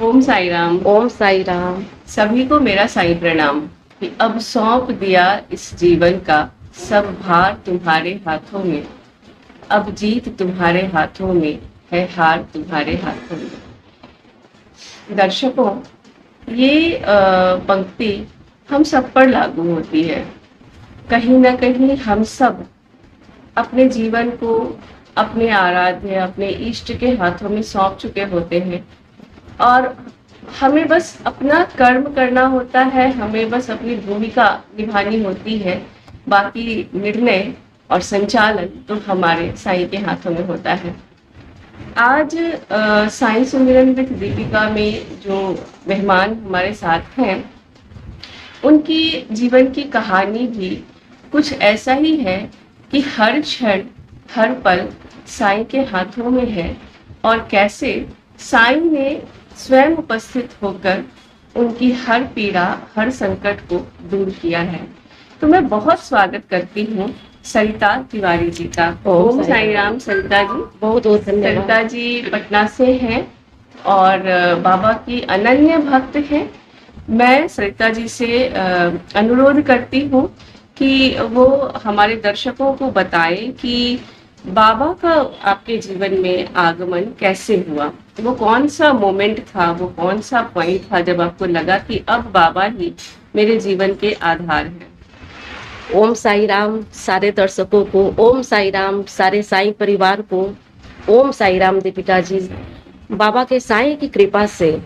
ओम साई राम। ओम साई राम। सभी को मेरा साई प्रणाम कि अब सौंप दिया इस जीवन का सब भार तुम्हारे हाथों में। अब जीत तुम्हारे हाथों में है, हार तुम्हारे हाथों में। दर्शकों, ये पंक्ति हम सब पर लागू होती है। कहीं ना कहीं हम सब अपने जीवन को अपने आराध्य, अपने इष्ट के हाथों में सौंप चुके होते हैं और हमें बस अपना कर्म करना होता है, हमें बस अपनी भूमिका निभानी होती है। बाकी निर्णय और संचालन तो हमारे साईं के हाथों में होता है। आज साईं सुमिरन विद दीपिका में जो मेहमान हमारे साथ हैं, उनकी जीवन की कहानी भी कुछ ऐसा ही है कि हर क्षण हर पल साईं के हाथों में है और कैसे साईं ने स्वयं उपस्थित होकर उनकी हर पीड़ा, हर संकट को दूर किया है। तो मैं बहुत स्वागत करती हूँ सरिता तिवारी जी का। ओम साई राम। सरिता जी, बहुत बहुत धन्यवाद। सरिता जी पटना से हैं और बाबा की अनन्य भक्त हैं। मैं सरिता जी से अनुरोध करती हूँ कि वो हमारे दर्शकों को बताएं कि बाबा का आपके जीवन में आगमन कैसे हुआ। वो कौन सा मोमेंट था, वो कौन सा पॉइंट था जब आपको लगा कि अब बाबा ही मेरे जीवन के आधार हैं। ओम साई राम सारे दर्शकों को, ओम साई राम सारे साईं परिवार को, ओम साई राम दीपिका जी। बाबा के साईं की कृपा से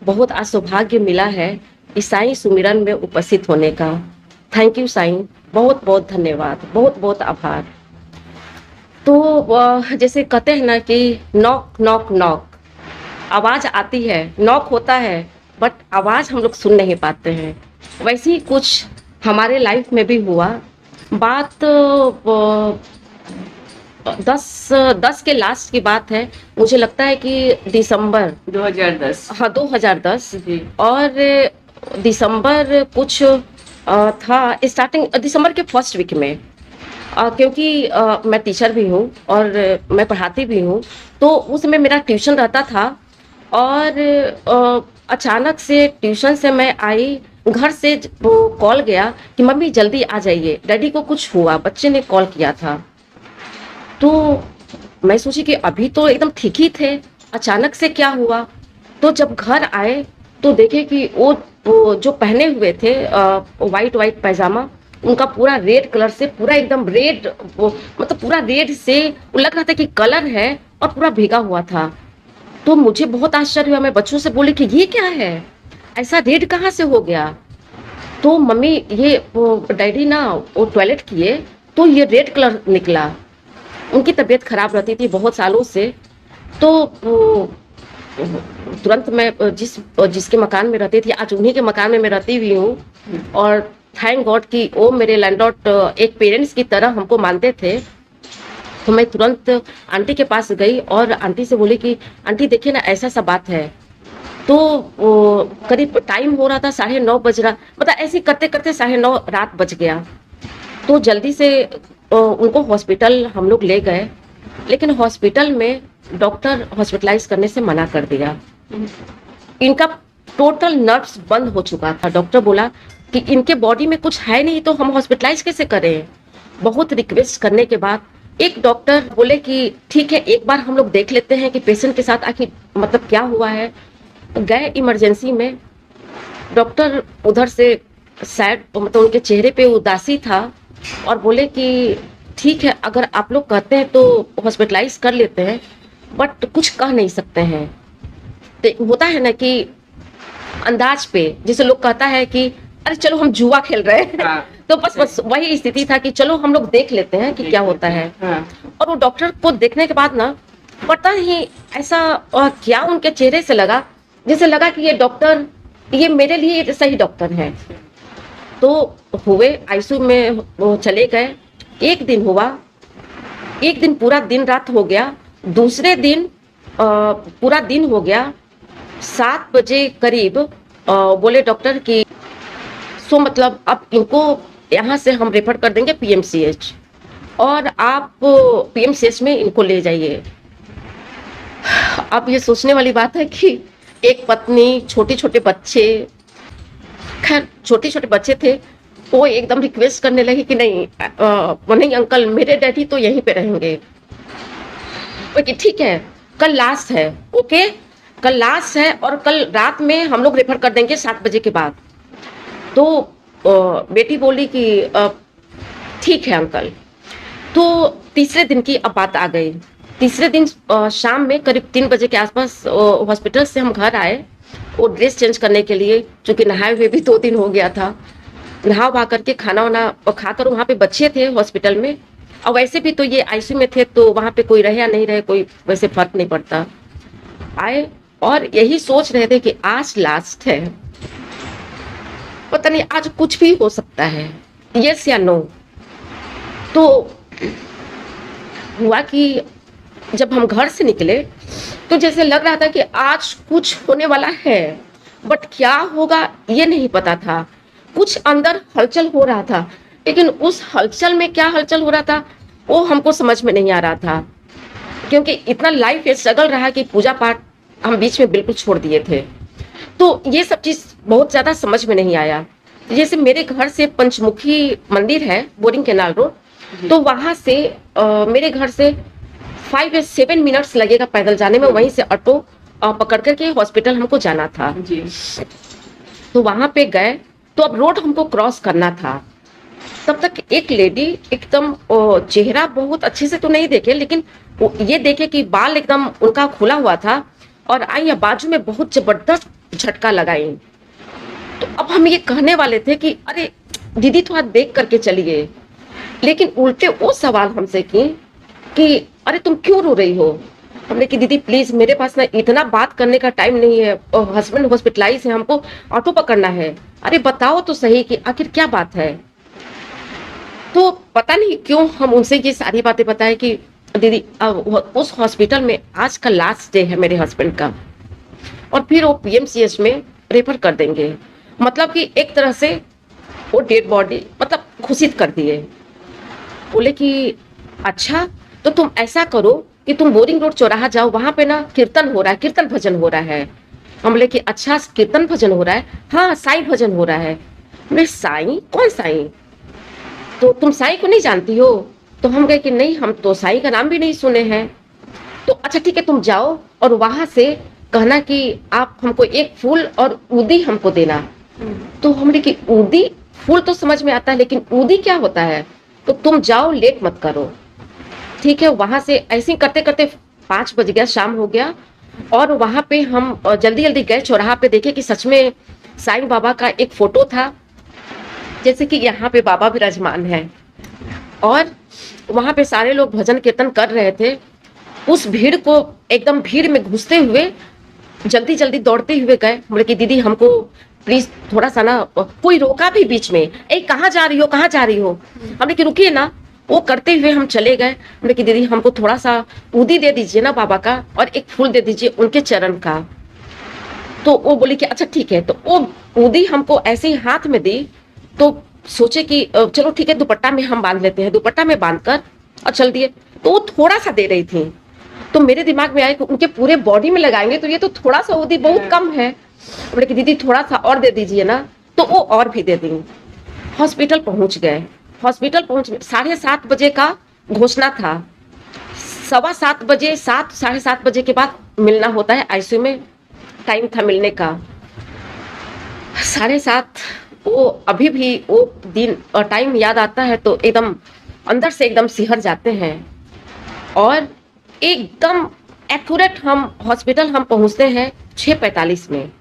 बहुत आज सौभाग्य मिला है इस साईं सुमिरन में उपस्थित होने का। थैंक यू साईं, बहुत बहुत धन्यवाद, बहुत बहुत आभार। तो जैसे कहते हैं ना कि नॉक नॉक नॉक, आवाज आती है, नॉक होता है, बट आवाज हम लोग सुन नहीं पाते हैं। वैसे ही कुछ हमारे लाइफ में भी हुआ। बात 10 के लास्ट की बात है, मुझे लगता है कि दिसंबर 2010। हाँ 2010। जी। और दिसंबर कुछ था, स्टार्टिंग दिसंबर के फर्स्ट वीक में। क्योंकि मैं टीचर भी हूँ और मैं पढ़ाती भी हूँ, तो उसमें मेरा ट्यूशन रहता था। और अचानक से ट्यूशन से मैं आई, घर से वो कॉल गया कि मम्मी जल्दी आ जाइए, डैडी को कुछ हुआ, बच्चे ने कॉल किया था। तो मैं सोची कि अभी तो एकदम ठीक ही थे, अचानक से क्या हुआ। तो जब घर आए तो देखे कि वो जो पहने हुए थे वाइट वाइट पैजामा, उनका पूरा रेड कलर से, पूरा एकदम रेड, वो मतलब पूरा रेड से लग रहा था कि कलर है, और पूरा भीगा हुआ था। तो मुझे बहुत आश्चर्य हुआ, मैं बच्चों से बोली कि ये क्या है, ऐसा रेड कहाँ से हो गया। तो मम्मी ये वो डैडी ना वो टॉयलेट किए तो ये रेड कलर निकला। उनकी तबीयत खराब रहती थी बहुत सालों से। तो तुरंत मैं जिसके मकान में रहती थी, आज उन्हीं के मकान में मैं रहती हुई हूँ। और थैंक गॉड कि वो मेरे लैंडलॉर्ड एक पेरेंट्स की तरह हमको मानते थे। तो मैं तुरंत आंटी के पास गई और आंटी से बोली कि आंटी देखिए ना, ऐसा सा बात है। तो करीब टाइम हो रहा था 9:30 बज रहा, मतलब ऐसे करते करते 9:30 रात बज गया। तो जल्दी से उनको हॉस्पिटल हम लोग ले गए, लेकिन हॉस्पिटल में डॉक्टर हॉस्पिटलाइज करने से मना कर दिया। इनका टोटल नर्व्स बंद हो चुका था। डॉक्टर बोला कि इनके बॉडी में कुछ है नहीं, तो हम हॉस्पिटलाइज कैसे करें। बहुत रिक्वेस्ट करने के बाद एक डॉक्टर बोले कि ठीक है, एक बार हम लोग देख लेते हैं कि पेशेंट के साथ आखिर मतलब क्या हुआ है। गए इमरजेंसी में, डॉक्टर उधर से सैड, मतलब उनके चेहरे पे उदासी था, और बोले कि ठीक है, अगर आप लोग कहते हैं तो हॉस्पिटलाइज कर लेते हैं, बट कुछ कह नहीं सकते हैं। तो होता है ना कि अंदाज पे, जैसे लोग कहता है कि अरे चलो हम जुआ खेल रहे हैं। हाँ। तो बस वही स्थिति था कि चलो हम लोग देख लेते हैं कि क्या होता है। हाँ। और वो डॉक्टर को देखने के बाद ना, पता नहीं ऐसा क्या उनके चेहरे से लगा, जैसे लगा कि ये डॉक्टर, ये मेरे लिए सही डॉक्टर है। तो हुए आईसीयू में वो चले गए। एक दिन हुआ, एक दिन पूरा दिन रात हो गया। दूसरे दिन पूरा दिन हो गया। 7 बजे करीब बोले डॉक्टर कि सो मतलब अब इनको यहाँ से हम रेफर कर देंगे पीएमसीएच, और आप पीएमसीएच में इनको ले जाइए। अब ये सोचने वाली बात है कि एक पत्नी, छोटे छोटे बच्चे, खैर छोटे छोटे बच्चे थे। वो एकदम रिक्वेस्ट करने लगे कि नहीं नहीं अंकल, मेरे डैडी तो यहीं पे रहेंगे। ओके ठीक है, कल लास्ट है। ओके, कल लास्ट है और कल रात में हम लोग रेफर कर देंगे 7 बजे के बाद। तो बेटी बोली कि ठीक है अंकल। तो तीसरे दिन की अब बात आ गई। तीसरे दिन शाम में करीब 3 बजे के आसपास हॉस्पिटल से हम घर आए, वो ड्रेस चेंज करने के लिए, क्योंकि नहाए हुए भी 2 दिन हो गया था। नहा वहा करके खाना वाना खाकर, वहाँ पे बच्चे थे हॉस्पिटल में, और वैसे भी तो ये आईसीयू में थे, तो वहाँ पे कोई रहे या नहीं रहे कोई वैसे फर्क नहीं पड़ता। आए और यही सोच रहे थे कि आज लास्ट है, पता नहीं आज कुछ भी हो सकता है, यस या नो। तो हुआ कि जब हम घर से निकले तो जैसे लग रहा था कि आज कुछ होने वाला है, बट क्या होगा ये नहीं पता था। कुछ अंदर हलचल हो रहा था, लेकिन उस हलचल में क्या हलचल हो रहा था वो हमको समझ में नहीं आ रहा था, क्योंकि इतना लाइफ स्ट्रगल रहा कि पूजा पाठ हम बीच में बिल्कुल छोड़ दिए थे। तो ये सब चीज बहुत ज्यादा समझ में नहीं आया। जैसे मेरे घर से पंचमुखी मंदिर है, बोरिंग कैनाल रोड, तो वहां से मेरे घर से 5 या 7 मिनट्स लगेगा पैदल जाने में। वहीं से ऑटो पकड़ करके हॉस्पिटल हमको जाना था जी। तो वहां पे गए, तो अब रोड हमको क्रॉस करना था। तब तक एक लेडी एकदम चेहरा बहुत अच्छे से तो नहीं देखे, लेकिन ये देखे कि बाल एकदम उनका खुला हुआ था, और आई या बाजू में बहुत जबरदस्त झटका लगाई। तो अब हम ये कहने वाले थे कि अरे दीदी थोड़ा देख करके चलिए, लेकिन उल्टे वो सवाल हमसे की कि अरे तुम क्यों रो रही हो। हमने कि दीदी प्लीज, मेरे पास ना इतना बात करने का टाइम नहीं है, हस्बैंड हॉस्पिटलाइज है, हमको ऑटो पकड़ना है। अरे बताओ तो सही कि आखिर क्या बात है। तो पता नहीं क्यों हम उनसे ये सारी बातें बताए कि दीदी उस हॉस्पिटल में आज का लास्ट डे है मेरे हस्बैंड का, और फिर वो पीएमसीएच में रेफर कर देंगे। मतलब कि एक तरह से वो डेड बॉडी मतलब घोषित कर दिए। बोले कि अच्छा, तो तुम ऐसा करो कि तुम बोरिंग रोड चौराहा जाओ, वहां पे ना कीर्तन हो रहा है, कीर्तन भजन हो रहा है। हम बोले कि अच्छा कीर्तन भजन हो रहा है, हाँ साईं भजन हो रहा है। बोले साईं, कौन साईं, तो तुम साईं को नहीं जानती हो। तो हम कहे कि नहीं, हम तो साईं का नाम भी नहीं सुने हैं। तो अच्छा ठीक है, तुम जाओ और वहां से कहना कि आप हमको एक फूल और ऊदी हमको देना। तो हमने कि ऊदी, फूल तो समझ में आता है, लेकिन ऊदी क्या होता है, तो तुम जाओ लेट मत करो। ठीक है, वहां से ऐसे ही करते करते 5 बज गया, शाम हो गया, और वहां पे हम जल्दी जल्दी गए चौराहा पे, देखे कि सच में साईं बाबा का एक फोटो था, जैसे कि यहाँ पे बाबा विराजमान है, और वहां पे सारे लोग भजन कीर्तन कर रहे थे। उस भीड़ को एकदम भीड़ में घुसते हुए जल्दी जल्दी दौड़ते हुए गए। बोले कि दीदी हमको प्लीज थोड़ा सा ना, कोई रोका भी बीच में, ए कहाँ जा रही हो, कहाँ जा रही हो। हमने कि रुकिए ना, वो करते हुए हम चले गए। बोले कि दीदी हमको थोड़ा सा ऊदी दे दीजिए ना बाबा का, और एक फूल दे दीजिए उनके चरण का। तो वो बोली कि अच्छा ठीक है। तो वो ऊदी हमको ऐसे ही हाथ में दी, तो सोचे कि चलो ठीक है, दुपट्टा में हम बांध लेते हैं। दुपट्टा में बांधकर और चल दिए। तो वो थोड़ा सा दे रही थी, तो मेरे दिमाग में आया कि उनके पूरे बॉडी में लगाएंगे तो ये तो थोड़ा सा ऊदी बहुत कम है। बोले कि दीदी थोड़ा सा और दे दीजिए ना, तो वो और भी दे दी। हॉस्पिटल पहुंच गए। हॉस्पिटल पहुंच 7:30 बजे का घोषणा था। 7:15 बजे, 7 साढ़े 7 बजे के बाद मिलना होता है आईसीयू में, टाइम था मिलने का। 7:30, वो अभी भी वो दिन और टाइम याद आता है तो एकदम अंदर से एकदम सिहर जाते हैं। और एकदम एक्यूरेट हम हॉस्पिटल हम पहुंचते हैं 6:45 में।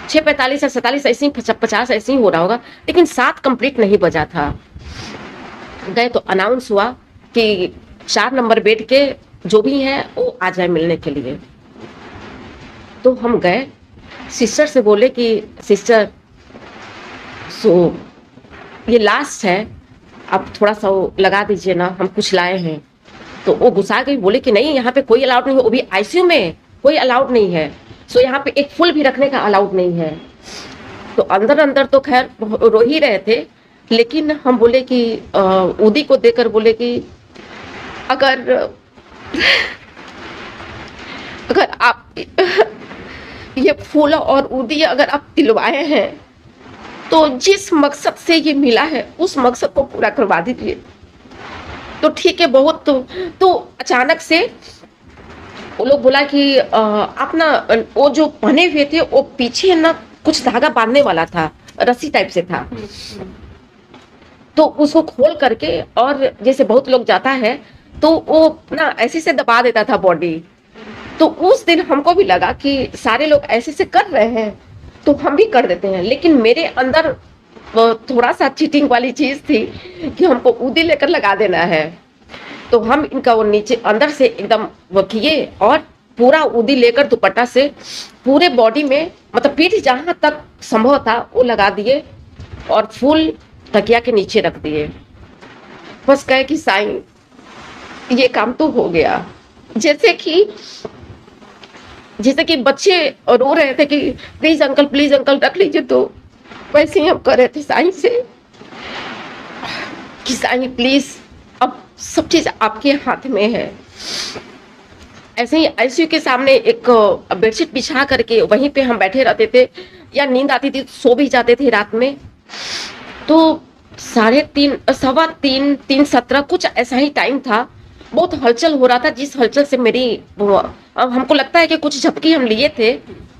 6:45 या 47 ऐसे ही 50 ऐसे ही हो रहा होगा, लेकिन 7 कंप्लीट नहीं बजा था। गए तो अनाउंस हुआ कि 4 नंबर बेड के जो भी हैं वो आ जाए मिलने के लिए। तो हम गए, सिस्टर से बोले कि सिस्टर सो ये लास्ट है, आप थोड़ा सा वो लगा दीजिए ना, हम कुछ लाए हैं। तो वो गुस्सा गई, बोले कि नहीं यहाँ पे कोई अलाउड नहीं है, वो भी आईसीयू में कोई अलाउड नहीं है। सो यहाँ पे एक फूल भी रखने का अलाउड नहीं है। तो अंदर अंदर तो खैर रो ही रहे थे, लेकिन हम बोले कि उदी को देकर बोले कि अगर अगर आप ये फूल और उदी अगर आप दिलवाए हैं तो जिस मकसद से ये मिला है उस मकसद को पूरा करवा दीजिए। तो ठीक है, बहुत तो अचानक से वो लोग बोला कि आप ना वो जो पहने हुए थे वो पीछे ना कुछ धागा बांधने वाला था, रस्सी टाइप से था। तो उसको खोल करके और जैसे बहुत लोग जाता है तो वो ना ऐसे से दबा देता था बॉडी। तो उस दिन हमको भी लगा कि सारे लोग ऐसे से कर रहे हैं तो हम भी कर देते हैं, लेकिन मेरे अंदर थोड़ा सा चीटिंग वाली चीज थी कि हमको उदी लेकर लगा देना है। तो हम इनका वो नीचे अंदर से एकदम वो किए और पूरा उदी लेकर दुपट्टा से पूरे बॉडी में, मतलब पीठ जहां तक संभव था वो लगा दिए और फूल तकिया के नीचे रख दिए। बस कहे कि साईं ये काम तो हो गया। जैसे कि बच्चे रो रहे थे कि प्लीज अंकल रख लीजिए, तो वैसे ही हम कर रहे थे साईं से कि साईं प्लीज अब सब चीज आपके हाथ में है। ऐसे ही आईसीयू के सामने एक बेडशीट बिछा करके वहीं पे हम बैठे रहते थे, या नींद आती थी सो भी जाते थे रात में। तो 3:30 3:15 3:17 कुछ ऐसा ही टाइम था। बहुत हलचल हो रहा था, जिस हलचल से मेरी अब हमको लगता है कि कुछ झपकी हम लिए थे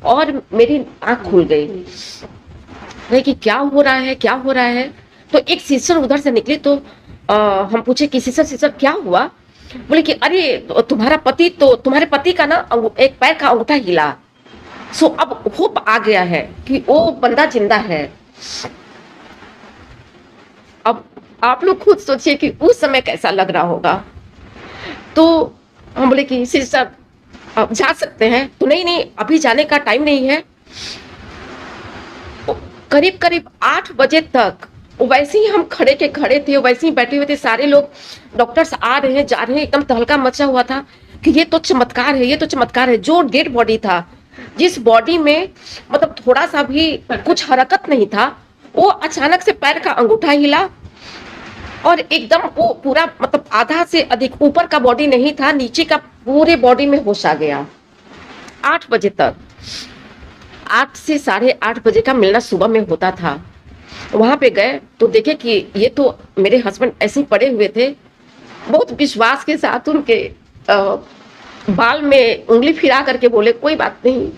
और मेरी आंख खुल गई कि क्या हो रहा है क्या हो रहा है। तो एक सिस्टर उधर से निकली तो हम पूछे कि सिस्टर क्या हुआ। बोले कि अरे तुम्हारे पति का ना एक पैर का अंगूठा हिला, सो अब होप आ गया है कि वो बंदा जिंदा है। अब आप लोग खुद सोचिए कि उस समय कैसा लग रहा होगा। तो हम बोले कि सिस्टर अब जा सकते हैं, तो नहीं अभी जाने का टाइम नहीं है। करीब करीब 8 बजे तक वैसे ही हम खड़े थे, वैसे ही बैठे हुए थे। सारे लोग डॉक्टर्स आ रहे हैं जा रहे हैं, एकदम तहलका मचा हुआ था कि ये तो चमत्कार है, ये तो चमत्कार है। जो डेड बॉडी था, जिस बॉडी में मतलब थोड़ा सा भी कुछ हरकत नहीं था, वो अचानक से पैर का अंगूठा हिला और एकदम वो पूरा मतलब आधा से अधिक ऊपर का बॉडी नहीं था, नीचे का पूरे बॉडी में होश आ गया। 8 बजे तक, 8 से 8:30 बजे का मिलना सुबह में होता था। वहां पे गए तो देखे कि ये तो मेरे हस्बैंड ऐसे ही पड़े हुए थे। बहुत विश्वास के साथ उनके बाल में उंगली फिरा करके बोले कोई बात नहीं,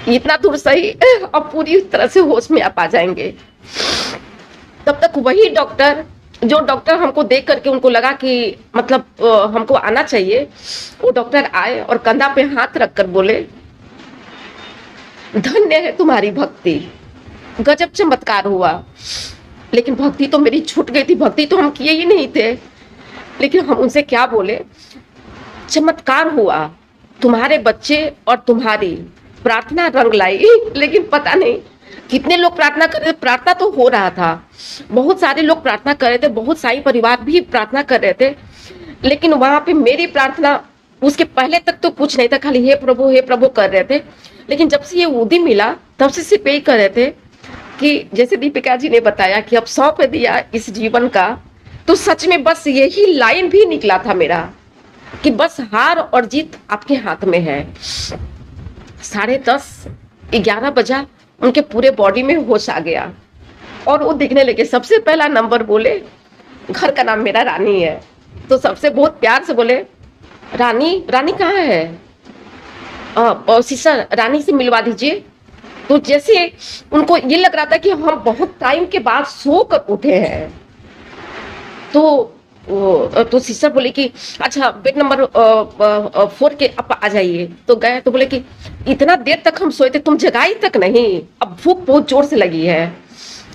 इतना दूर सही, अब पूरी तरह से होश में आप आ जाएंगे। तब तक वही जो डॉक्टर हमको देख करके उनको लगा कि मतलब हमको आना चाहिए, वो डॉक्टर आए और कंधा पे हाथ रखकर बोले धन्य है तुम्हारी भक्ति, गजब चमत्कार हुआ। लेकिन भक्ति तो मेरी छूट गई थी, भक्ति तो हम किए ही नहीं थे। लेकिन हम उनसे क्या बोले, चमत्कार हुआ, तुम्हारे बच्चे और तुम्हारी प्रार्थना रंग लाई। लेकिन पता नहीं कितने लोग प्रार्थना कर रहे थे, प्रार्थना तो हो रहा था, बहुत सारे लोग प्रार्थना कर रहे थे, बहुत सारी परिवार भी प्रार्थना कर रहे थे। लेकिन वहां पे मेरी प्रार्थना, उसके पहले तक तो कुछ नहीं था, खाली हे प्रभु कर रहे थे। लेकिन जब से ये उदी मिला तब से सिर्फ यही कर रहे थे कि जैसे दीपिका जी ने बताया कि अब सौंप दिया इस जीवन का, तो सच में बस यही लाइन भी निकला था मेरा कि बस हार और जीत आपके हाथ में है। 10:30 11 बजा, उनके पूरे बॉडी में होश आ गया और वो दिखने लगे। सबसे पहला नंबर बोले, घर का नाम मेरा रानी है, तो सबसे बहुत प्यार से बोले रानी कहाँ है, सिस्टर रानी से मिलवा दीजिए। तो जैसे उनको ये लग रहा था कि हम बहुत टाइम के बाद सो कर उठे हैं। तो सिस्टर बोले कि अच्छा बेड नंबर 4 के आप आ जाइए। तो गए तो बोले कि इतना देर तक हम सोए थे, तुम जगाई तक नहीं, अब भूख बहुत जोर से लगी है।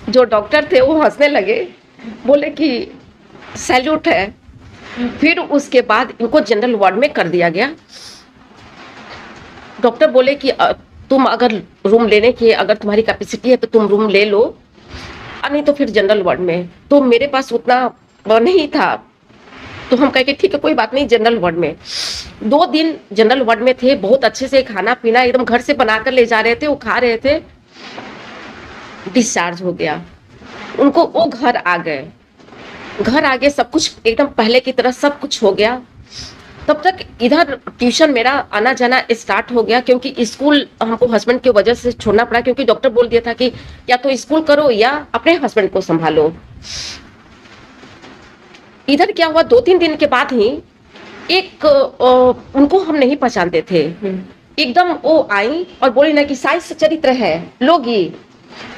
जो डॉक्टर थे वो हंसने लगे, बोले कि सैल्यूट है। फिर उसके बाद इनको जनरल वार्ड में कर दिया गया। डॉक्टर बोले कि तुम अगर रूम लेने की अगर तुम्हारी कैपेसिटी है तो तुम रूम ले लो, और नहीं तो फिर जनरल वार्ड में। तो मेरे पास उतना नहीं था, तो हम कहे कि ठीक है कोई बात नहीं, जनरल वार्ड में। 2 दिन जनरल वार्ड में थे, बहुत अच्छे से खाना पीना एकदम घर से बनाकर ले जा रहे थे, वो खा रहे थे। डिस्चार्ज हो गया उनको, वो घर आ गए, सब कुछ एकदम पहले की तरह सब कुछ हो गया। तब तक इधर ट्यूशन मेरा आना जाना स्टार्ट हो गया, क्योंकि स्कूल हमको हस्बैंड की वजह से छोड़ना पड़ा, क्योंकि डॉक्टर बोल दिया था कि या तो स्कूल करो या अपने हस्बैंड को संभालो। इधर क्या हुआ, 2-3 दिन के बाद ही एक उनको हम नहीं पहचानते थे, एकदम वो आई और बोली ना कि साई चरित्र है लोगी।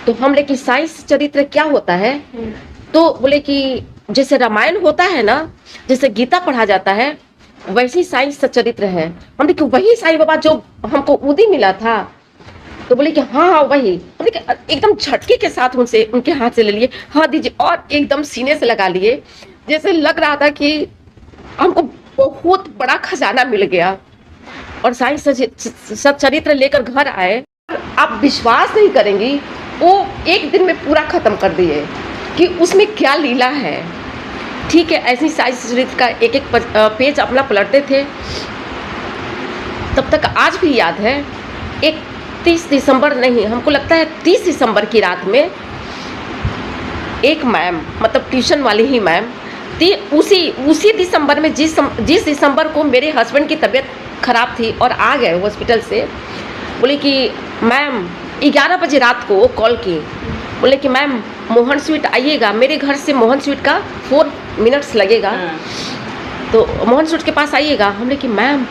तो हम ले कि साई चरित्र क्या होता है? तो बोले कि जैसे रामायण होता है ना, जैसे गीता पढ़ा जाता है, वैसे ही साई सच्चरित्र है। हमने कि वही साईं बाबा जो हमको उदी मिला था? तो बोले कि हाँ हाँ वही। हमने कि एकदम झटके के साथ उनसे उनके हाथ से ले लिए, हाँ दीजिए, और एकदम सीने से लगा लिए, जैसे लग रहा था कि हमको बहुत बड़ा खजाना मिल गया। और साईं सच्चरित्र लेकर घर आए, आप विश्वास नहीं करेंगी, वो एक दिन में पूरा खत्म कर दिए कि उसमें क्या लीला है। ठीक है, ऐसी साई चरित्र का एक एक पेज अपना पलटते थे। तब तक आज भी याद है, 31 दिसंबर नहीं, हमको लगता है 30 दिसंबर की रात में एक मैम, मतलब ट्यूशन वाली ही मैम, उसी दिसंबर में जिस दिसंबर को मेरे हस्बैंड की तबीयत खराब थी और आ गए हॉस्पिटल से, बोले कि मैम 11 बजे रात को कॉल की, बोले कि मैम मोहन स्वीट आइएगा, मेरे घर से मोहन स्वीट का 4 मिनट्स लगेगा, तो मोहन स्वीट के पास आइएगा। हमने कि मैम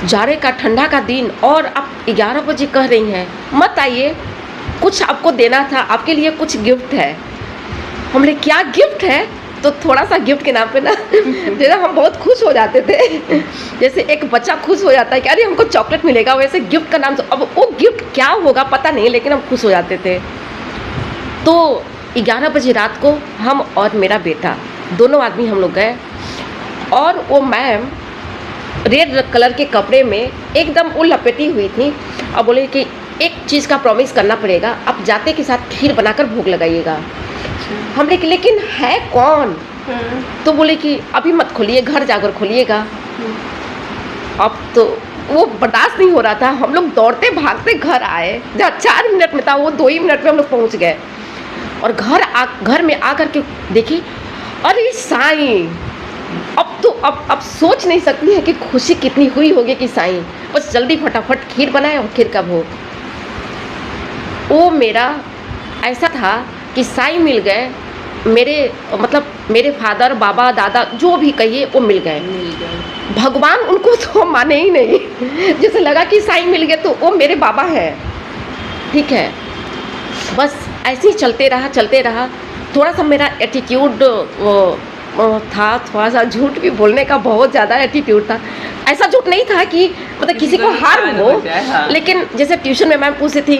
जाड़े का ठंडा का दिन और आप 11 बजे कह रही हैं, मत आइए, कुछ आपको देना था, आपके लिए कुछ गिफ्ट है। हमने क्या गिफ्ट है? तो थोड़ा सा गिफ्ट के नाम पे ना जैसे हम बहुत खुश हो जाते थे, जैसे एक बच्चा खुश हो जाता है कि अरे हमको चॉकलेट मिलेगा, वैसे गिफ्ट का नाम, तो अब वो गिफ्ट क्या होगा पता नहीं, लेकिन हम खुश हो जाते थे। तो 11 बजे रात को हम और मेरा बेटा दोनों आदमी हम लोग गए, और वो मैम रेड कलर के कपड़े में एकदम वो लपेटी हुई थी, और बोले कि एक चीज़ का प्रॉमिस करना पड़ेगा, आप जाते के साथ खीर बनाकर भोग लगाइएगा। हमने कि लेकिन है कौन? तो बोले कि अभी मत खोलिए, घर जाकर खोलिएगा। अब तो वो बर्दाश्त नहीं हो रहा था, हम लोग दौड़ते भागते घर आए, जहाँ 4 मिनट में था वो 2 ही मिनट में हम लोग पहुँच गए। और घर में आकर के देखी, अरे साईं, अब सोच नहीं सकती है कि खुशी कितनी हुई होगी कि साईं, बस जल्दी फटाफट खीर बनाए और खीर का भोग। वो मेरा ऐसा था कि साईं मिल गए, मेरे फादर, बाबा, दादा जो भी कहिए वो मिल गए। भगवान उनको तो माने ही नहीं, जैसे लगा कि साईं मिल गए तो वो मेरे बाबा हैं। ठीक है, बस ऐसे ही चलते रहा। थोड़ा सा मेरा एटीट्यूड था, थोड़ा सा झूठ भी बोलने का बहुत ज़्यादा एटीट्यूड था। ऐसा झूठ नहीं था कि मतलब किसी को हार्म हो, लेकिन जैसे ट्यूशन में मैम पूछती थी,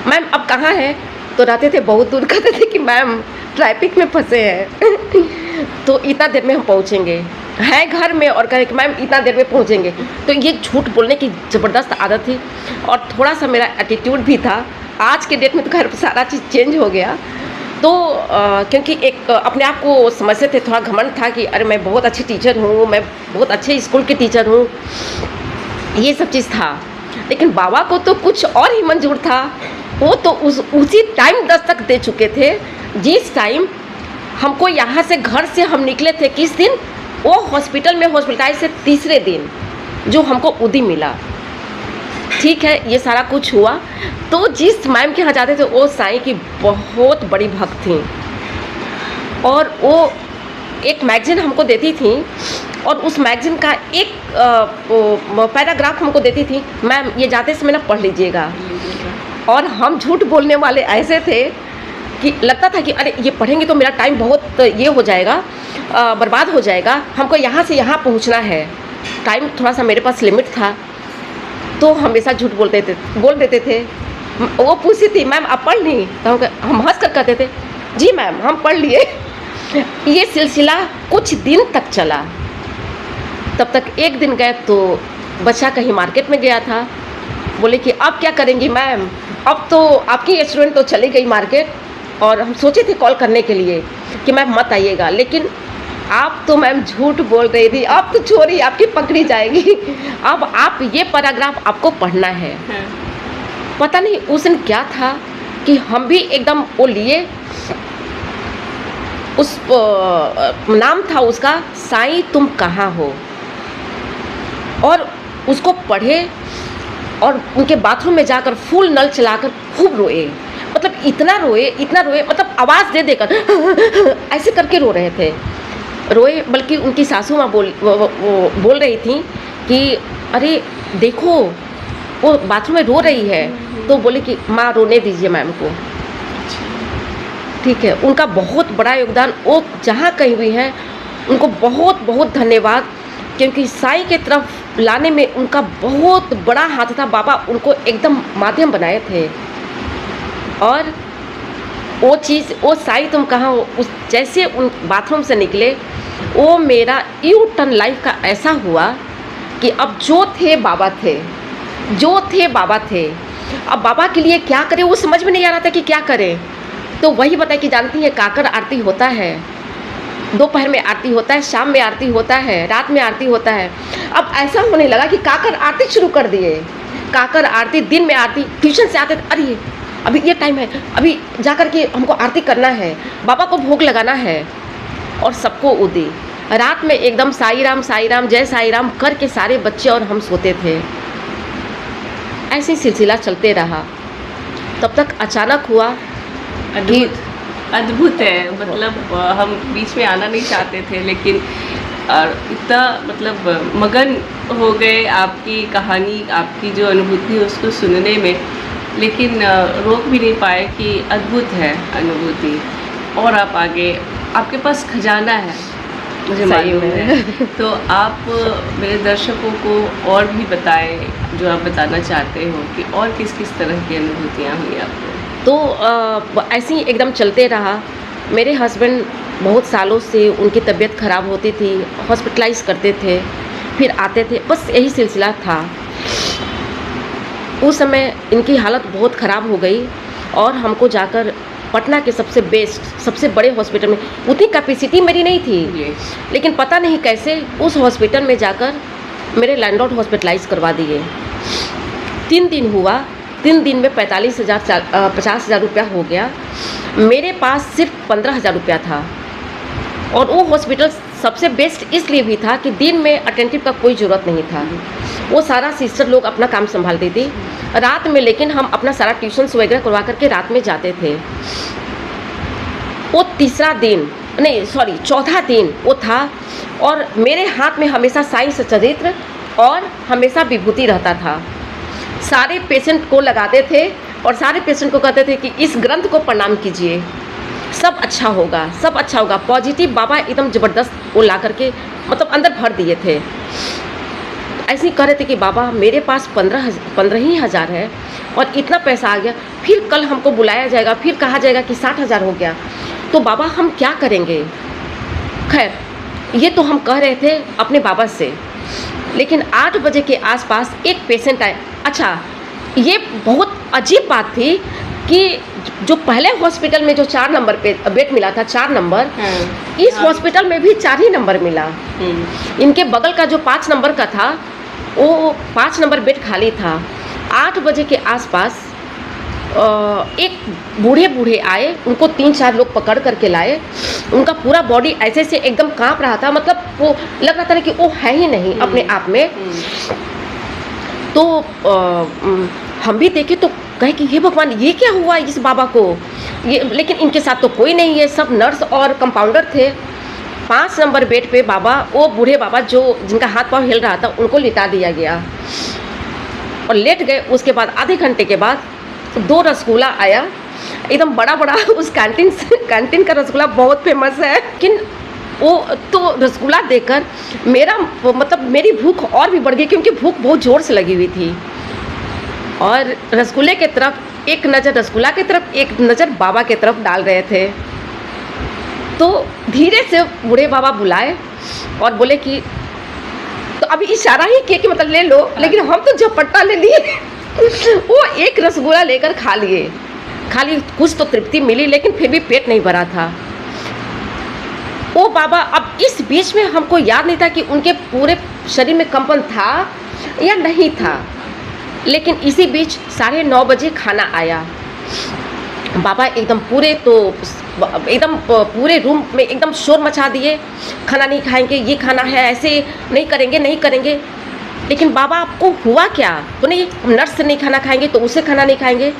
मैम अब कहाँ है? तो रहते थे बहुत दूर, कहते थे कि मैम ट्रैफिक में फंसे हैं तो इतना देर में हम पहुँचेंगे, है घर में, और कहे कि मैम इतना देर में पहुँचेंगे। तो ये झूठ बोलने की ज़बरदस्त आदत थी, और थोड़ा सा मेरा एटीट्यूड भी था। आज के डेट में तो खैर सारा चीज़ चेंज हो गया। तो क्योंकि एक अपने आप को समझते थे, थोड़ा घमंड था कि अरे मैं बहुत अच्छी टीचर हूँ, मैं बहुत अच्छे स्कूल की टीचर हूँ, ये सब चीज़ था। लेकिन बाबा को तो कुछ और ही मंजूर था। वो तो उसी टाइम दस्तक दे चुके थे जिस टाइम हमको यहाँ से घर से हम निकले थे। किस दिन? वो हॉस्पिटल में हॉस्पिटलाइज से तीसरे दिन जो हमको उदी मिला। ठीक है, ये सारा कुछ हुआ। तो जिस मैम के यहाँ जाते थे वो साईं की बहुत बड़ी भक्त थी, और वो एक मैगजीन हमको देती थी, और उस मैगजीन का एक पैराग्राफ हमको देती थी, मैम ये जाते समय ना पढ़ लीजिएगा। और हम झूठ बोलने वाले ऐसे थे कि लगता था कि अरे ये पढ़ेंगे तो मेरा टाइम बहुत ये हो जाएगा, बर्बाद हो जाएगा, हमको यहाँ से यहाँ पहुँचना है, टाइम थोड़ा सा मेरे पास लिमिट था। तो हमेशा झूठ बोल देते थे। वो पूछती थी मैम आप पढ़ ली? तो हम हंस कर कहते थे जी मैम हम पढ़ लिए। ये सिलसिला कुछ दिन तक चला। तब तक एक दिन गए तो बच्चा कहीं मार्केट में गया था, बोले कि अब क्या करेंगी मैम, अब तो आपकी स्टूडेंट तो चली गई मार्केट, और हम सोचे थे कॉल करने के लिए कि मैम मत आइएगा, लेकिन आप तो मैम झूठ बोल रही थी, अब तो चोरी आपकी पकड़ी जाएगी, अब आप ये पैराग्राफ आपको पढ़ना है। पता नहीं उस दिन क्या था कि हम भी एकदम वो लिए, उस नाम था उसका साईं तुम कहाँ हो। और उसको पढ़े और उनके बाथरूम में जाकर फुल नल चलाकर खूब रोए, मतलब इतना रोए, मतलब आवाज़ दे देकर ऐसे करके रो रहे थे, रोए। बल्कि उनकी सासू माँ वो बोल रही थी कि अरे देखो वो बाथरूम में रो रही है, तो बोले कि माँ रोने दीजिए मैम को, ठीक है। उनका बहुत बड़ा योगदान, वो जहाँ कहीं भी हैं उनको बहुत बहुत धन्यवाद, क्योंकि साई के तरफ लाने में उनका बहुत बड़ा हाथ था। बाबा उनको एकदम माध्यम बनाए थे, और वो चीज़, वो साई तुम कहाँ हो, उस जैसे उन बाथरूम से निकले, वो मेरा यू टर्न लाइफ का ऐसा हुआ कि अब जो थे बाबा थे, जो थे बाबा थे। अब बाबा के लिए क्या करें वो समझ में नहीं आ रहा था कि क्या करें। तो वही बताए कि जानती है काकर आरती होता है, दोपहर में आरती होता है, शाम में आरती होता है, रात में आरती होता है। अब ऐसा होने लगा कि काकर आरती शुरू कर दिए, काकर आरती, दिन में आरती। ट्यूशन से आते थे, अरे अभी ये टाइम है, अभी जा कर के हमको आरती करना है, बाबा को भोग लगाना है, और सबको उदी। रात में एकदम साई राम जय साई राम करके सारे बच्चे और हम सोते थे। ऐसे ही सिलसिला चलते रहा। तब तक अचानक हुआ कि अद्भुत है, मतलब हम बीच में आना नहीं चाहते थे, लेकिन इतना मतलब मगन हो गए आपकी कहानी, आपकी जो अनुभूति है उसको सुनने में, लेकिन रोक भी नहीं पाए कि अद्भुत है अनुभूति। और आप आगे, आपके पास खजाना है, मुझे मालूम है। तो आप मेरे दर्शकों को और भी बताएं जो आप बताना चाहते हो कि और किस किस तरह की अनुभूतियाँ हुई आपको। तो ऐसे ही एकदम चलते रहा। मेरे हस्बैंड बहुत सालों से उनकी तबीयत ख़राब होती थी, हॉस्पिटलाइज करते थे, फिर आते थे, बस यही सिलसिला था। उस समय इनकी हालत बहुत ख़राब हो गई और हमको जाकर पटना के सबसे बेस्ट, सबसे बड़े हॉस्पिटल में, उतनी कैपेसिटी मेरी नहीं थी, लेकिन पता नहीं कैसे उस हॉस्पिटल में जाकर मेरे लैंडलॉर्ड हॉस्पिटलाइज करवा दिए। 3 दिन हुआ, 3 दिन में 50,000 रुपया हो गया। मेरे पास सिर्फ 15,000 रुपया था, और वो हॉस्पिटल सबसे बेस्ट इसलिए भी था कि दिन में अटेंटिव का कोई ज़रूरत नहीं था, वो सारा सिस्टर लोग अपना काम संभालती थी। रात में लेकिन हम अपना सारा ट्यूशन्स वगैरह करवा करके रात में जाते थे। वो चौथा दिन वो था, और मेरे हाथ में हमेशा साईं सच्चरित्र और हमेशा विभूति रहता था। सारे पेशेंट को लगाते थे और सारे पेशेंट को कहते थे कि इस ग्रंथ को प्रणाम कीजिए, सब अच्छा होगा, सब अच्छा होगा। पॉजिटिव बाबा एकदम ज़बरदस्त वो ला करके मतलब अंदर भर दिए थे। ऐसे ही कह रहे थे कि बाबा मेरे पास 15,000 है और इतना पैसा आ गया, फिर कल हमको बुलाया जाएगा, फिर कहा जाएगा कि 60,000 हो गया, तो बाबा हम क्या करेंगे। खैर ये तो हम कह रहे थे अपने बाबा से, लेकिन 8 बजे के आसपास एक पेशेंट आए। अच्छा, ये बहुत अजीब बात थी कि जो पहले हॉस्पिटल में जो 4 नंबर पे बेड मिला था, 4 नंबर, इस हॉस्पिटल में भी 4 ही नंबर मिला। इनके बगल का जो 5 नंबर का था, वो 5 नंबर बेड खाली था। 8 बजे के आसपास एक बूढ़े आए, उनको 3-4 लोग पकड़ करके लाए। उनका पूरा बॉडी ऐसे से एकदम कांप रहा था, मतलब वो लग रहा था कि वो है ही नहीं अपने आप में। तो हम भी देखे तो कहे कि हे भगवान ये क्या हुआ इस बाबा को, ये, लेकिन इनके साथ तो कोई नहीं है, सब नर्स और कंपाउंडर थे। 5 नंबर बेड पे बाबा, वो बूढ़े बाबा जो जिनका हाथ पांव हिल रहा था, उनको लिटा दिया गया और लेट गए। उसके बाद आधे घंटे के बाद 2 रसगुल्ला आया, एकदम बड़ा उस कैंटीन का रसगुल्ला बहुत फेमस है। लेकिन वो तो रसगुल्ला देकर मेरा मतलब मेरी भूख और भी बढ़ गई, क्योंकि भूख बहुत ज़ोर से लगी हुई थी। और रसगुल्ले के तरफ एक नज़र रसगुल्ला की तरफ, एक नज़र बाबा की तरफ डाल रहे थे। तो धीरे से बूढ़े बाबा बुलाए और बोले कि, तो अभी इशारा ही किया कि मतलब ले लो, लेकिन हम तो झपट्टा ले लिए। वो एक रसगुल्ला लेकर खा लिए, कुछ तो तृप्ति मिली, लेकिन फिर भी पेट नहीं भरा था। वो बाबा, अब इस बीच में हमको याद नहीं था कि उनके पूरे शरीर में कंपन था या नहीं था, लेकिन इसी बीच 9:30 बजे खाना आया। बाबा एकदम पूरे रूम में एकदम शोर मचा दिए, खाना नहीं खाएंगे, ये खाना है, ऐसे नहीं करेंगे। लेकिन बाबा आपको हुआ क्या? तो नहीं, हम नर्स से नहीं खाना खाएंगे तो उससे खाना नहीं खाएंगे।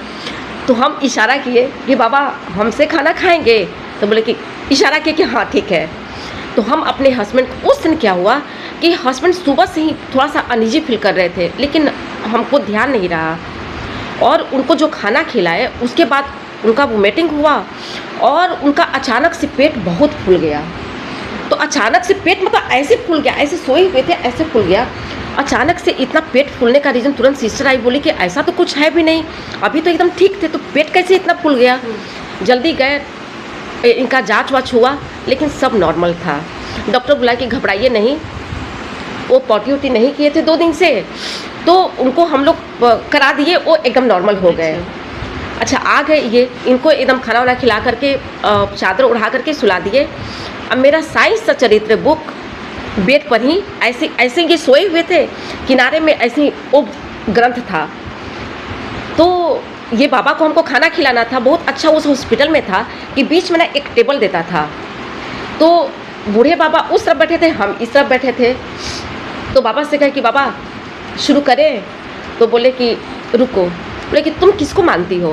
तो हम इशारा किए कि बाबा हमसे खाना खाएंगे? तो बोले कि इशारा किए कि हाँ ठीक है। तो हम अपने हस्बैंड को, उस दिन क्या हुआ कि हस्बैंड सुबह से ही थोड़ा सा अनईजी फील कर रहे थे, लेकिन हमको ध्यान नहीं रहा, और उनको जो खाना खिलाए उसके बाद उनका वोमिटिंग हुआ और उनका अचानक से पेट बहुत फूल गया। तो अचानक से पेट मतलब ऐसे फूल गया, ऐसे सोए हुए थे ऐसे फूल गया। अचानक से इतना पेट फूलने का रीज़न, तुरंत सिस्टर आई, बोली कि ऐसा तो कुछ है भी नहीं, अभी तो एकदम ठीक थे, तो पेट कैसे इतना फूल गया? जल्दी गए, इनका जांच वाच हुआ, लेकिन सब नॉर्मल था। डॉक्टर बुलाया कि घबराइए नहीं, वो पॉटी वोटी नहीं किए थे 2 दिन से, तो उनको हम लोग करा दिए, वो एकदम नॉर्मल हो गए। अच्छा आ गए ये, इनको एकदम खाना वाना खिला करके चादर उड़ा करके सुला दिए। अब मेरा साइंस सचरित्र बुक बेड पर ही ऐसे ऐसे ये सोए हुए थे, किनारे में ऐसे वो ग्रंथ था। तो ये बाबा को हमको खाना खिलाना था, बहुत अच्छा उस हॉस्पिटल में था कि बीच में ना एक टेबल देता था। तो बूढ़े बाबा उस तरफ बैठे थे, हम इस तरफ बैठे थे। तो बाबा से कहे कि बाबा शुरू करें? तो बोले कि रुको। बोले कि तुम किसको मानती हो?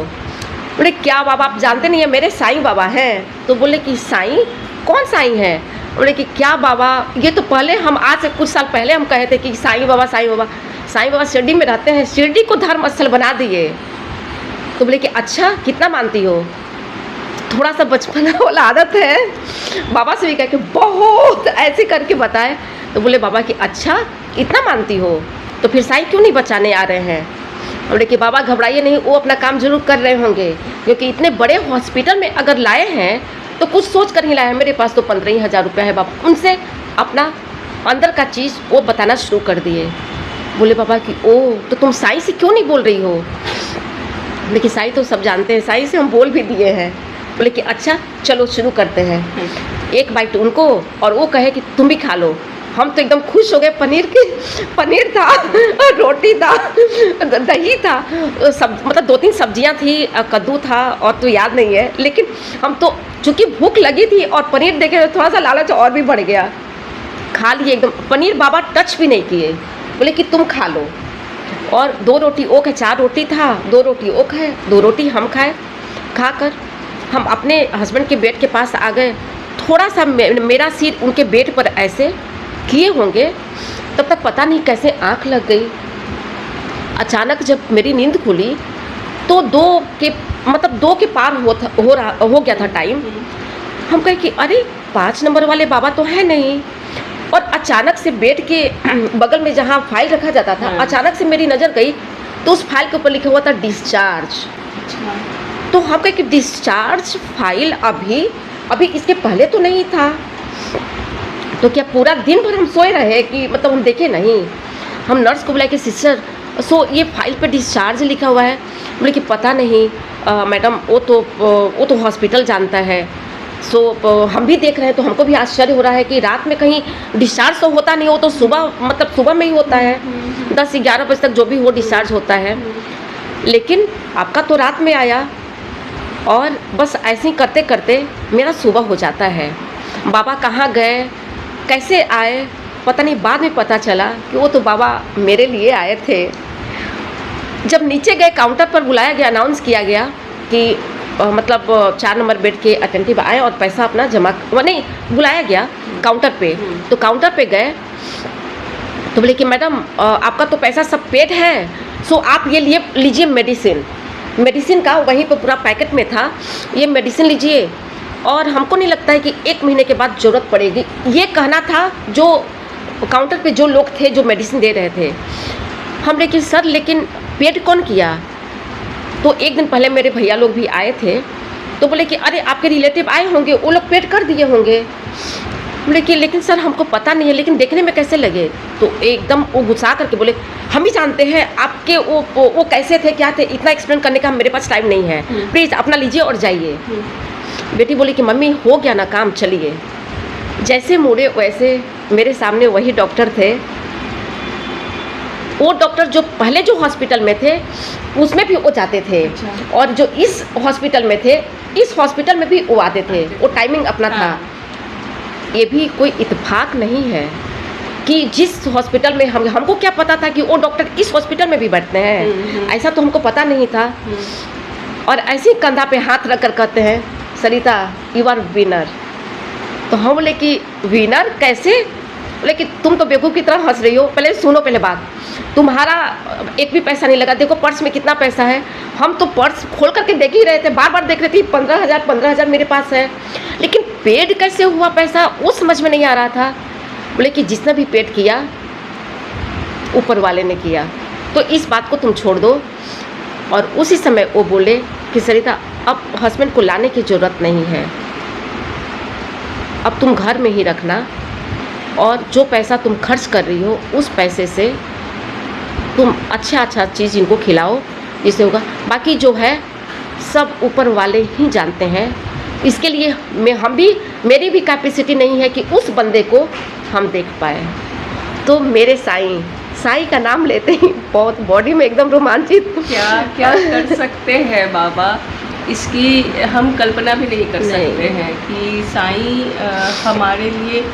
बोले क्या बाबा आप जानते नहीं है, मेरे साईं बाबा हैं। तो बोले कि साईं? कौन साईं है? बोले कि क्या बाबा, ये तो पहले हम आज से कुछ साल पहले हम कहे थे कि साईं बाबा साईं बाबा। साईं बाबा शिरडी में रहते हैं, शिरडी को धर्म स्थल बना दिए। तो बोले कि अच्छा कितना मानती हो? थोड़ा सा बचपन वाला आदत है, बाबा से भी कह के बहुत ऐसे करके बताए। तो बोले बाबा कि अच्छा इतना मानती हो, तो फिर साईं क्यों नहीं बचाने आ रहे हैं? बोले कि बाबा घबराइए नहीं, वो अपना काम जरूर कर रहे होंगे, क्योंकि इतने बड़े हॉस्पिटल में अगर लाए हैं तो कुछ सोच कर ही लाए हैं। मेरे पास तो 15,000 रुपया है बाबा। उनसे अपना अंदर का चीज़ वो बताना शुरू कर दिए। बोले बाबा कि ओ तो तुम साईं से क्यों नहीं बोल रही हो? बोले कि साईं तो सब जानते हैं, साईं से हम बोल भी दिए हैं। बोले कि अच्छा चलो शुरू करते हैं। एक बाइट उनको और वो कहे कि तुम भी खा लो। हम तो एकदम खुश हो गए। पनीर था, रोटी था, दही था, सब मतलब 2-3 सब्जियां थी, कद्दू था और तो याद नहीं है, लेकिन हम तो चूँकि भूख लगी थी और पनीर देखे थोड़ा सा लालच और भी बढ़ गया। खा लिए एकदम। पनीर बाबा टच भी नहीं किए, बोले कि तुम खा लो। और 2 रोटी वो खाए, 4 रोटी था, 2 रोटी वो खाए, 2 रोटी हम खाए। खाकर हम अपने हस्बैंड के बेड के पास आ गए। थोड़ा सा मेरा सिर उनके बेड पर ऐसे किए होंगे, तब तक पता नहीं कैसे आँख लग गई। अचानक जब मेरी नींद खुली तो 2 के पार हो गया था टाइम। हम कहे कि अरे 5 नंबर वाले बाबा तो है नहीं। और अचानक से बेड के बगल में जहाँ फाइल रखा जाता था, अचानक से मेरी नज़र गई तो उस फाइल के ऊपर लिखा हुआ था डिस्चार्ज। तो हम कहे कि डिस्चार्ज फाइल अभी इसके पहले तो नहीं था। तो क्या पूरा दिन भर हम सोए रहे कि मतलब हम देखे नहीं? हम नर्स को बुलाए कि सिस्टर ये फाइल पे डिस्चार्ज लिखा हुआ है। बोले कि पता नहीं मैडम, वो तो हॉस्पिटल जानता है। हम भी देख रहे हैं, तो हमको भी आश्चर्य हो रहा है कि रात में कहीं डिस्चार्ज तो होता नहीं, वो तो सुबह में ही होता है, 10-11 बजे तक जो भी हो डिस्चार्ज होता है, लेकिन आपका तो रात में आया। और बस ऐसे ही करते करते मेरा सुबह हो जाता है। बाबा कहाँ गए, कैसे आए पता नहीं, बाद में पता चला कि वो तो बाबा मेरे लिए आए थे। जब नीचे गए काउंटर पर बुलाया गया, अनाउंस किया गया कि मतलब 4 नंबर बेड के अटेंटिव आए और पैसा अपना जमा, नहीं बुलाया गया काउंटर पे। तो काउंटर पे गए तो बोले कि मैडम आपका तो पैसा सब पेड है, आप ये लीजिए मेडिसिन का वहीं पर पूरा पैकेट में था, ये मेडिसिन लीजिए और हमको नहीं लगता है कि 1 महीने के बाद ज़रूरत पड़ेगी। ये कहना था जो काउंटर पे जो लोग थे जो मेडिसिन दे रहे थे। हम लेकिन सर लेकिन पेड कौन किया? तो 1 दिन पहले मेरे भैया लोग भी आए थे, तो बोले कि अरे आपके रिलेटिव आए होंगे, वो लोग पेड कर दिए होंगे। बोले कि लेकिन सर हमको पता नहीं है, लेकिन देखने में कैसे लगे? तो एकदम वो गुस्सा करके बोले हम ही जानते हैं आपके वो कैसे थे क्या थे, इतना एक्सप्लेन करने का मेरे पास टाइम नहीं है, प्लीज़ अपना लीजिए और जाइए। बेटी बोली कि मम्मी हो गया ना काम, चलिए। जैसे मुड़े वैसे मेरे सामने वही डॉक्टर थे। वो डॉक्टर जो पहले जो हॉस्पिटल में थे उसमें भी वो जाते थे, और जो इस हॉस्पिटल में थे इस हॉस्पिटल में भी वो आते थे। वो टाइमिंग अपना था। ये भी कोई इत्तेफाक नहीं है, कि जिस हॉस्पिटल में हमको क्या पता था कि वो डॉक्टर इस हॉस्पिटल में भी बैठते हैं, ऐसा तो हमको पता नहीं था। और ऐसे ही कंधा पे हाथ रख कर कहते हैं, सरिता यू आर विनर। तो हम बोले कि विनर कैसे? बोले कि तुम तो बेवकूफ़ की तरह हंस रही हो, पहले सुनो पहले बात, तुम्हारा एक भी पैसा नहीं लगा, देखो पर्स में कितना पैसा है। हम तो पर्स खोल करके देख ही रहे थे, बार बार देख रहे थे, 15,000 मेरे पास है, लेकिन पेड कैसे हुआ पैसा वो समझ में नहीं आ रहा था। बोले कि जिसने भी पेड किया ऊपर वाले ने किया, तो इस बात को तुम छोड़ दो। और उसी समय वो बोले कि सरिता अब हस्बैंड को लाने की ज़रूरत नहीं है, अब तुम घर में ही रखना, और जो पैसा तुम खर्च कर रही हो उस पैसे से तुम अच्छा चीज़ इनको खिलाओ, जिससे होगा। बाकी जो है सब ऊपर वाले ही जानते हैं, इसके लिए मेरी भी कैपेसिटी नहीं है कि उस बंदे को हम देख पाए। तो मेरे साईं का नाम लेते ही बहुत बॉडी में एकदम रोमांचित। क्या क्या कर सकते हैं बाबा, इसकी हम कल्पना भी नहीं कर सकते हैं कि साईं हमारे लिए।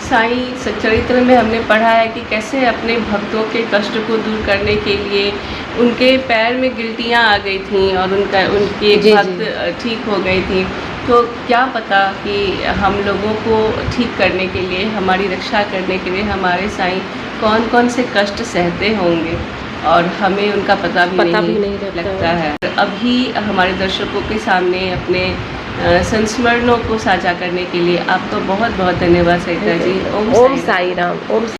साईं सच्चरित्र में हमने पढ़ा है कि कैसे अपने भक्तों के कष्ट को दूर करने के लिए उनके पैर में गिल्टियाँ आ गई थीं और उनकी एक भक्त ठीक हो गई थी। तो क्या पता कि हम लोगों को ठीक करने के लिए, हमारी रक्षा करने के लिए हमारे साईं कौन कौन से कष्ट सहते होंगे, और हमें उनका पता भी नहीं लगता है। अभी हमारे दर्शकों के सामने अपने संस्मरणों को साझा करने के लिए आपका बहुत बहुत धन्यवाद सरिता जी। ओम साई राम। ओम